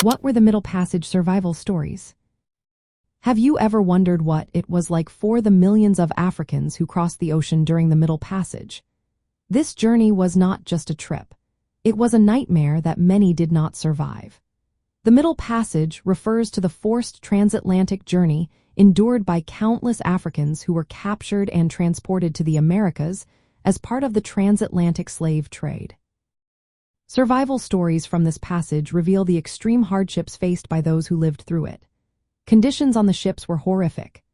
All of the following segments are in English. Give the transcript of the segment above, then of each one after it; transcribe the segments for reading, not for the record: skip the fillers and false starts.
What were the Middle Passage survival stories? Have you ever wondered what it was like for the millions of Africans who crossed the ocean during the Middle Passage? This journey was not just a trip. It was a nightmare that many did not survive. The Middle Passage refers to the forced transatlantic journey endured by countless Africans who were captured and transported to the Americas as part of the transatlantic slave trade. Survival stories from this passage reveal the extreme hardships faced by those who lived through it. Conditions on the ships were horrific.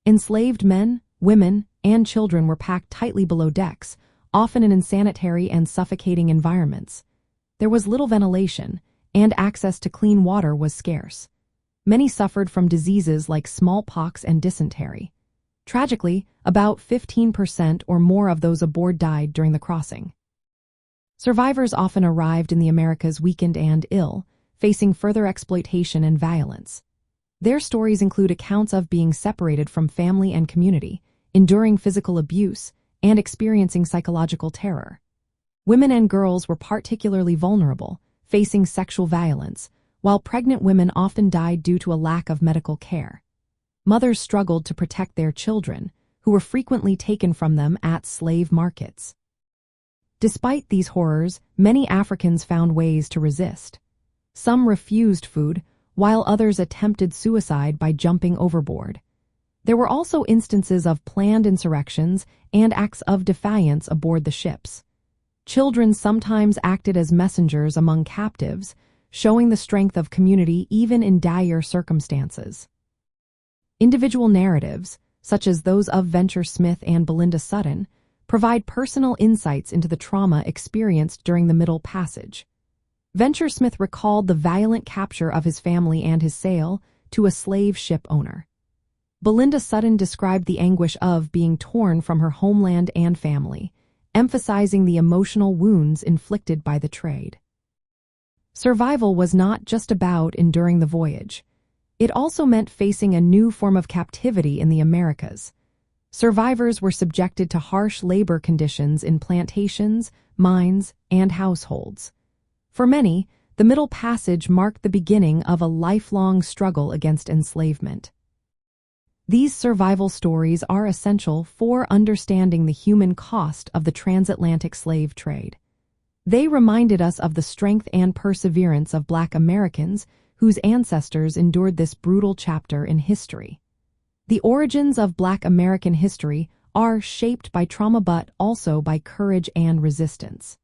Enslaved men, women, and children were packed tightly below decks, often in insanitary and suffocating environments. There was little ventilation, and access to clean water was scarce. Many suffered from diseases like smallpox and dysentery. Tragically, about 15% or more of those aboard died during the crossing. Survivors often arrived in the Americas weakened and ill, facing further exploitation and violence. Their stories include accounts of being separated from family and community, enduring physical abuse, and experiencing psychological terror. Women and girls were particularly vulnerable, facing sexual violence, while pregnant women often died due to a lack of medical care. Mothers struggled to protect their children, who were frequently taken from them at slave markets. Despite these horrors, many Africans found ways to resist. Some refused food, while others attempted suicide by jumping overboard. There were also instances of planned insurrections and acts of defiance aboard the ships. Children sometimes acted as messengers among captives, showing the strength of community even in dire circumstances. Individual narratives, such as those of Venture Smith and Belinda Sutton, provide personal insights into the trauma experienced during the Middle Passage. Venture Smith recalled the violent capture of his family and his sale to a slave ship owner. Belinda Sutton described the anguish of being torn from her homeland and family, emphasizing the emotional wounds inflicted by the trade. Survival was not just about enduring the voyage. It also meant facing a new form of captivity in the Americas. Survivors were subjected to harsh labor conditions in plantations, mines, and households. For many, the Middle Passage marked the beginning of a lifelong struggle against enslavement. These survival stories are essential for understanding the human cost of the transatlantic slave trade. They reminded us of the strength and perseverance of Black Americans whose ancestors endured this brutal chapter in history. The origins of Black American history are shaped by trauma but also by courage and resistance.